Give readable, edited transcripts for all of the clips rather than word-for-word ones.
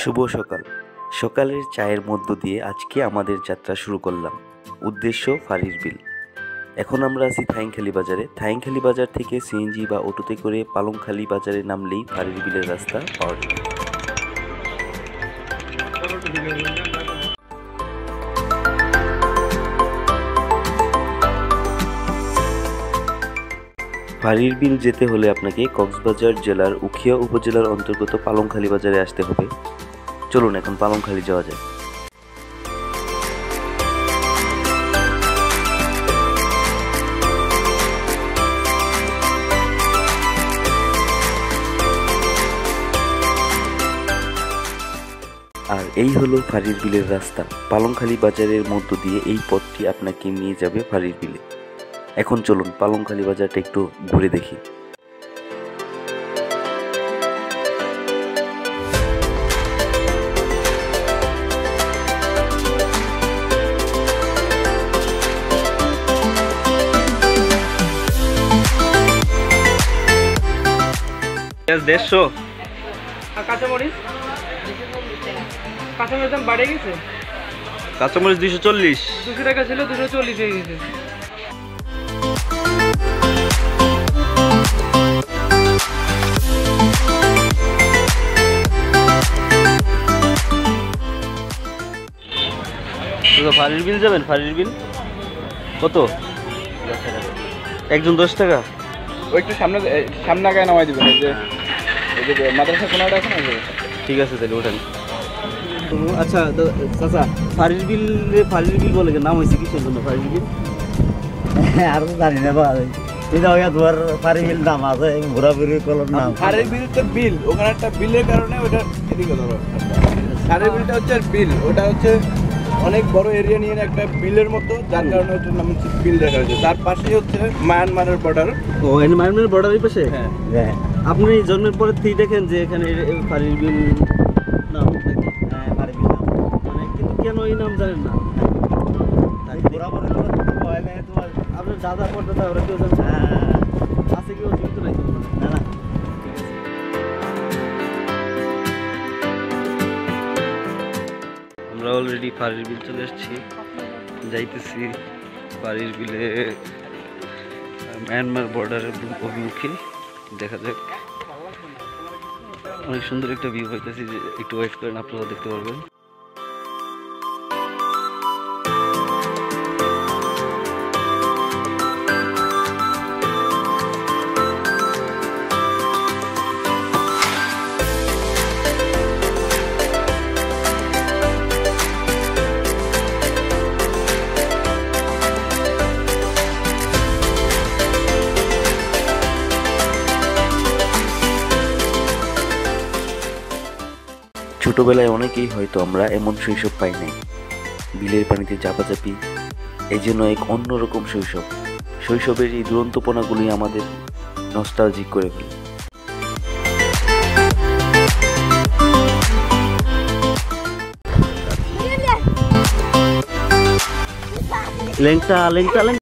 শুভ সকাল। সকালের চায়ের মধ্য দিয়ে আজকে আমাদের যাত্রা শুরু করলাম। উদ্দেশ্য ফাঁড়ির বিল। এখন আমরা আছি থাইংখালী বাজারে। থাইংখালী বাজার থেকে সিএনজি বা অটোতে করে পালংখালী বাজারে নামলেই ফাঁড়ির বিলের রাস্তা পাওয়া যাবে। ফাঁড়ির বিল যেতে হলে আপনাকে কক্সবাজার জেলার উখিয়া উপজেলার অন্তর্গত পালংখালী বাজারে আসতে হবে। চলুন এখন পালংখালী যাওয়া যায়। আর এই হলো ফাঁড়ির বিলের রাস্তা। পালংখালী বাজারের মধ্য দিয়ে এই পথটি আপনাকে নিয়ে যাবে ফাঁড়ির বিলে। এখন চলুন পালংখালী বাজারটা একটু ঘুরে দেখি। দেড়শো কাঁচামরিচ দাম বাড়ে গেছে। কাঁচামরিচ 240, 200 টাকা ছিল 240 হয়ে গেছে। ফাঁড়ির বিল যাবেন? ফাঁড়ির বিল কত? একজন 10 টাকা। ও একটু সামনে আগায় নামাই দিবেন। এই যে মাদ্রাসা কোনাটা আছে না? ঠিক আছে, তাহলে ওঠেন। আচ্ছা চাচা, ফাঁড়ির বিল বলে নাম হয়েছে কিসের জন্য ফাঁড়ির বিল? আর জানি না ভাই, এটা হইয়া তোমার ফাঁড়ির বিল নাম আছে, ঘোরাঘুরি কলর নাম। ফাঁড়ির বিল তো বিল, ওখানে একটা বিলের কারণে ওটা এদিকে ধরো। ফাঁড়ির বিলটা হচ্ছে বিল, ওটা হচ্ছে অনেক বড় এরিয়া নিয়ে একটা বিলের মতো, যার কারণে ওটার নাম হচ্ছে বিল দেখা যাচ্ছে। তার পাশেই হচ্ছে মায়ানমারের বর্ডার। ও, এখানে মায়ানমারের বর্ডারের পাশে? হ্যাঁ। আপনি জন্মের পরে থেকে দেখেন যে এখানে ফাঁড়ির বিল নাম নাকি? হ্যাঁ, ফাঁড়ির বিল নাম। মানে কিন্তু কেন এই নাম জানেন না? ঘোরাঘুরি কলর হয় না তোমার। আপনার দাদা পড়দাদা ওরা কেউ জানছে? হ্যাঁ, আছে কেউ জীবিত নাই তো? না না। আমরা অলরেডি ফাঁড়ির বিল চলে এসেছি, যাইতেছি ফাঁড়ির বিলে মায়ানমার বর্ডারের অভিমুখে। দেখা যাক, অনেক সুন্দর একটা ভিউ পাইতেছি। একটু ওয়েট করেন, আপনারা দেখতে পারবেন। ছোটবেলায় অনেকেই হয়তো আমরা এমন শৈশব পাই নাই। বিলের পানিতে চাপাচাপি, এই জন্য এক অন্যরকম শৈশব। শৈশবের এই দুরন্তপনাগুলি আমাদের নস্টালজিক করে ফেলে। লেংটা লেংটা লেংটা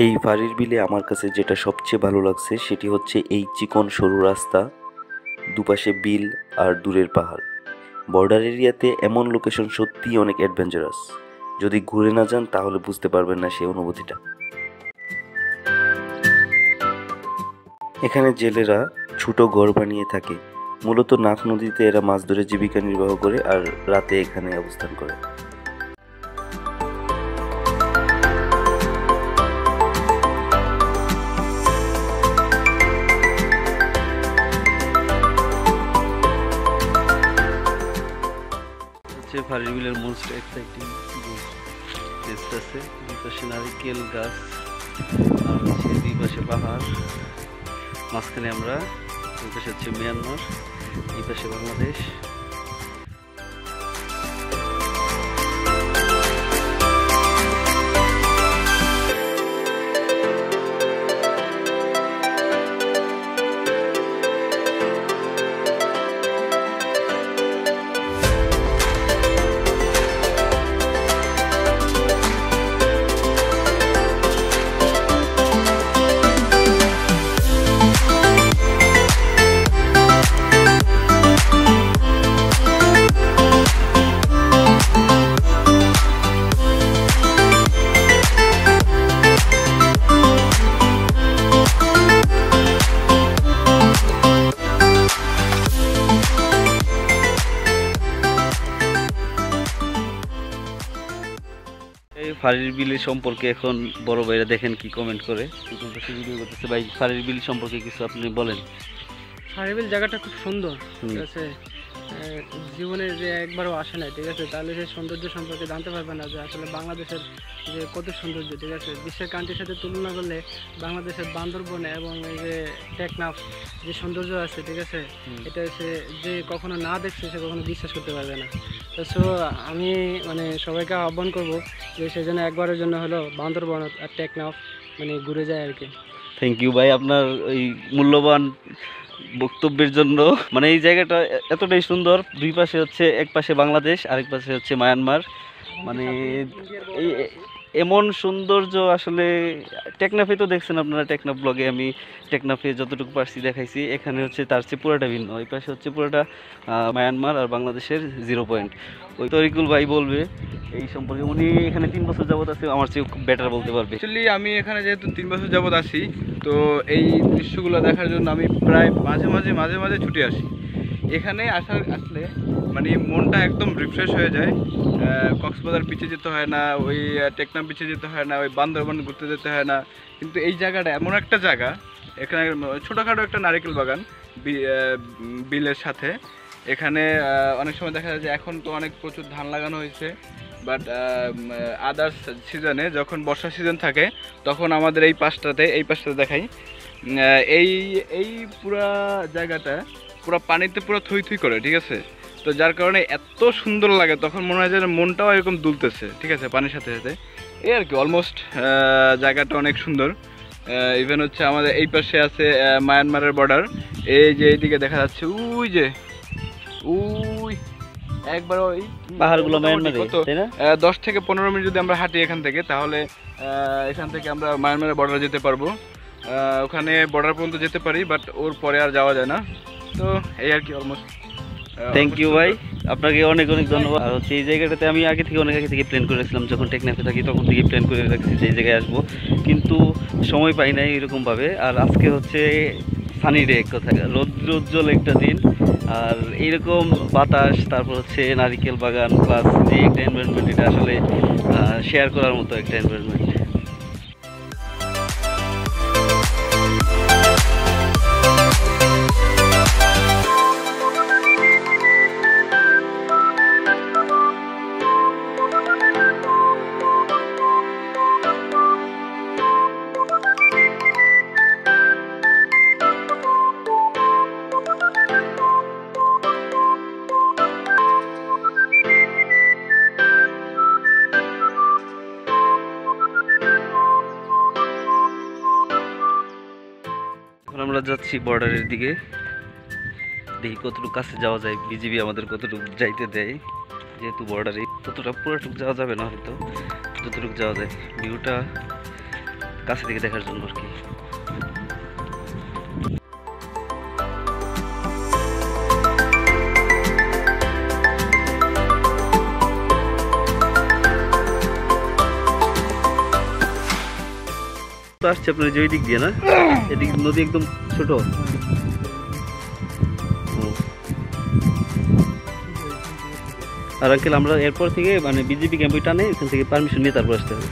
এই ফাঁড়ির বিলে আমার কাছে যেটা সবচেয়ে ভালো লাগছে সেটি হচ্ছে এই চিকন সরু রাস্তা, দুপাশে বিল আর দূরের পাহাড়। বর্ডার এরিয়াতে এমন লোকেশন সত্যিই অনেক অ্যাডভেঞ্চারাস। যদি ঘুরে না যান তাহলে বুঝতে পারবেন না সেই অনুভূতিটা। এখানে জেলেরা ছোট ঘর বানিয়ে থাকে। মূলত নাফ নদীতে এরা মাছ ধরে জীবিকা নির্বাহ করে আর রাতে এখানে অবস্থান করে। ফারির বিলের মোস্ট এক্সাইটিং প্লেস আছে। দুই পাশে নারিকেল গাছ আর হচ্ছে দুই পাশে পাহাড়, মাঝখানে আমরা, ওই পাশে হচ্ছে মিয়ানমার, এই পাশে বাংলাদেশ। ফারির বিলের সম্পর্কে এখন বড় ভাইরা দেখেন কি কমেন্ট করে, ভিডিও করতেছে। ভাই, ফারির বিল সম্পর্কে কিছু আপনি বলেন। ফারির বিল জায়গাটা খুব সুন্দর, ঠিক আছে। জীবনে যে একবারও আসে না, ঠিক আছে, তাহলে সেই সৌন্দর্য সম্পর্কে জানতে পারবে না যে আসলে বাংলাদেশের যে কত সৌন্দর্য, ঠিক আছে। বিশ্বের কান্ট্রির সাথে তুলনা করলে বাংলাদেশের বান্দরবনে এবং এই যে টেকনাফ যে সৌন্দর্য আছে, ঠিক আছে, এটা সে যে কখনো না দেখছে সে কখনো বিশ্বাস করতে পারবে না। তো সো আমি মানে সবাইকে আহ্বান করবো যে সেজন্য একবারের জন্য হলো বান্দরবন আর টেকনাফ মানে ঘুরে যায় আর কি। থ্যাংক ইউ ভাই আপনার ওই মূল্যবান বক্তব্যের জন্য। মানে এই জায়গাটা এতটাই সুন্দর, দুই পাশে হচ্ছে, এক পাশে বাংলাদেশ আরেক পাশে হচ্ছে মায়ানমার। মানে এই এমন সৌন্দর্য আসলে টেকনাফে তো দেখছেন আপনারা, টেকনাফ ব্লগে আমি টেকনাফে যতটুকু পারছি দেখাইছি। এখানে হচ্ছে তার চেয়ে পুরোটা ভিন্ন, ওই পাশে হচ্ছে পুরোটা মায়ানমার আর বাংলাদেশের 0 পয়েন্ট। ওই তরিকুল ভাই বলবে এই সম্পর্কে, উনি এখানে 3 বছর যাবত আছে, আমার চেয়ে খুব বেটার বলতে পারবে। অ্যাকচুয়ালি আমি এখানে যেহেতু 3 বছর যাবত আছি, তো এই দৃশ্যগুলো দেখার জন্য আমি প্রায় মাঝে মাঝে ছুটে আসি। এখানে আসলে মানে মনটা একদম রিফ্রেশ হয়ে যায়। কক্সবাজার বিচে যেতে হয় না, ওই টেকনাফ বিচে যেতে হয় না, ওই বান্দরবান ঘুরতে যেতে হয় না। কিন্তু এই জায়গাটা এমন একটা জায়গা, এখানে ছোটোখাটো একটা নারিকেল বাগান বিলের সাথে। এখানে অনেক সময় দেখা যায় যে এখন তো অনেক প্রচুর ধান লাগানো হয়েছে, বাট আদার্স সিজনে যখন বর্ষা সিজন থাকে তখন আমাদের এই পাশটাতে দেখাই, এই পুরা জায়গাটা পুরো পানিতে পুরো থই করে, ঠিক আছে। তো যার কারণে এত সুন্দর লাগে, তখন মনে হয় যে মনটাও এরকম দুলতেছে, ঠিক আছে, পানির সাথে সাথে। এই আর কি, অলমোস্ট জায়গাটা অনেক সুন্দর। ইভেন হচ্ছে আমাদের এই পাশে আছে মায়ানমারের বর্ডার, এই যে এইদিকে দেখা যাচ্ছে, ওই যে ওই একবার ওই পাহাড়গুলো মায়ানমারে, তাই না? 10 থেকে 15 মিনিট যদি আমরা হাঁটি এখান থেকে, তাহলে এখান থেকে আমরা মায়ানমারের বর্ডারে যেতে পারবো। ওখানে বর্ডার পর্যন্ত যেতে পারি, বাট ওর পরে আর যাওয়া যায় না। তো এই আর কি, অলমোস্ট। থ্যাংক ইউ ভাই, আপনাকে অনেক অনেক ধন্যবাদ। আর হচ্ছে এই জায়গাটাতে আমি অনেক আগে থেকে প্ল্যান করে রাখছিলাম, যখন টেকনাফে থাকি তখন থেকে প্ল্যান করে রাখছি যে এই জায়গায় আসবো, কিন্তু সময় পাই নাই এরকমভাবে। আর আজকে হচ্ছে সানি ডে, এক কথা রৌদ্রোজ্জ্বল একটা দিন, আর এইরকম বাতাস, তারপর হচ্ছে নারিকেল বাগান, প্লাস যে একটা এনভায়রনমেন্ট, এটা আসলে শেয়ার করার মতো একটা এনভায়রনমেন্ট। আমরা যাচ্ছি বর্ডারের দিকে, দেখি কতটুকু কাছে যাওয়া যায়, বিজিবি আমাদের কতটুকু যাইতে দেয়। যেহেতু বর্ডারে ততটা পুরোটুকু যাওয়া যাবে না, হয়তো যতটুকু যাওয়া যায় ভিউটা কাছে থেকে দেখার জন্য আর কি। আসছে আপনার যে ওই দিক দিয়ে না, এদিক নদী একদম ছোট। আর আঙ্কেল আমরা এরপর থেকে মানে বিজেপি ক্যাম্পে টানে এখান থেকে পারমিশন নিয়ে তারপর আসতে হবে।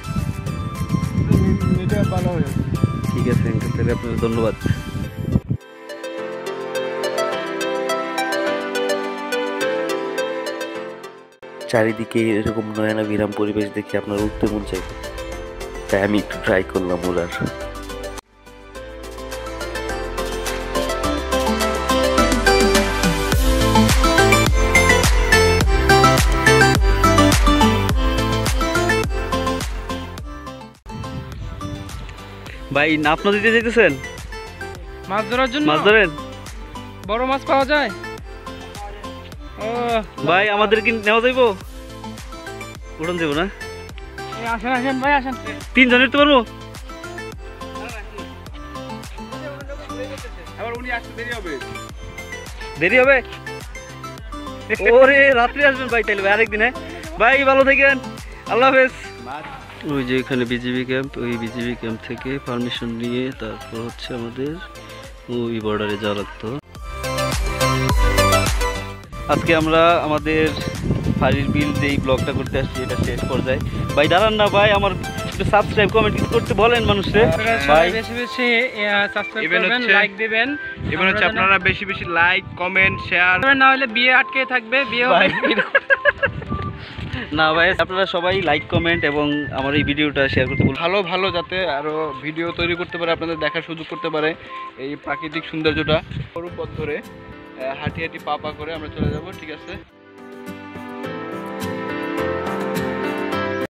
ঠিক আছে আঙ্কেল, তাহলে আপনার ধন্যবাদ। চারিদিকে এরকম নয়নাভিরাম পরিবেশ দেখে আপনার উঠতে মন চাইবে, তাই আমি একটু ট্রাই করলাম ওড়ার। ভাই নাপ নদীতে যেতেছেন মাছ ধরার জন্য? মাছ ধরেন? বড় মাছ পাওয়া যায়? ও ভাই আমাদের কি নেওয়া যাইবো? উঠান যাবো না? আসেন আসেন ভাই আসেন। 3 জন উঠতে পারবো? আবার উনি আসতে দেরি হবে। দেরি হবে? ওরে রাত্রে আসবেন ভাই, তাইলে ভাই আরেকদিন। হ্যাঁ ভাই, ভালো থাকেন, আল্লাহ হাফেজ। ওই যে এখানে বিজিবি ক্যাম্প, ওই বিজিবি ক্যাম্প থেকে পারমিশন নিয়ে তারপর হচ্ছে আমাদের ওই বর্ডারে যাওয়া লাগতো। আজকে আমরা আমাদের ফাঁড়ির বিল যেই ব্লগটা করতে আসছি এটা শেষ পর্যায়ে। ভাই দাঁড়ান না ভাই, আমার একটু সাবস্ক্রাইব কমেন্ট কিছু করতে বলেন মানুষরে ভাই। বেশি বেশি সাবস্ক্রাইব Even করবেন, হচ্ছে- লাইক দিবেন। এবার হচ্ছে আপনারা বেশি বেশি লাইক, কমেন্ট, শেয়ার। না হলে বিয়ে আটকে থাকবে, বিয়ে ভাই হবে। না ভাই, আপনারা সবাই লাইক কমেন্ট এবং আমার এই ভিডিওটা শেয়ার করতে বলুন। ভালো ভালো যাতে আরো ভিডিও তৈরি করতে পারে, আপনাদের দেখার সুযোগ করতে পারে এই প্রাকৃতিক সৌন্দর্যটা। সরু পথ ধরে হাঁটি হাঁটি পা পা করে আমরা চলে যাব, ঠিক আছে?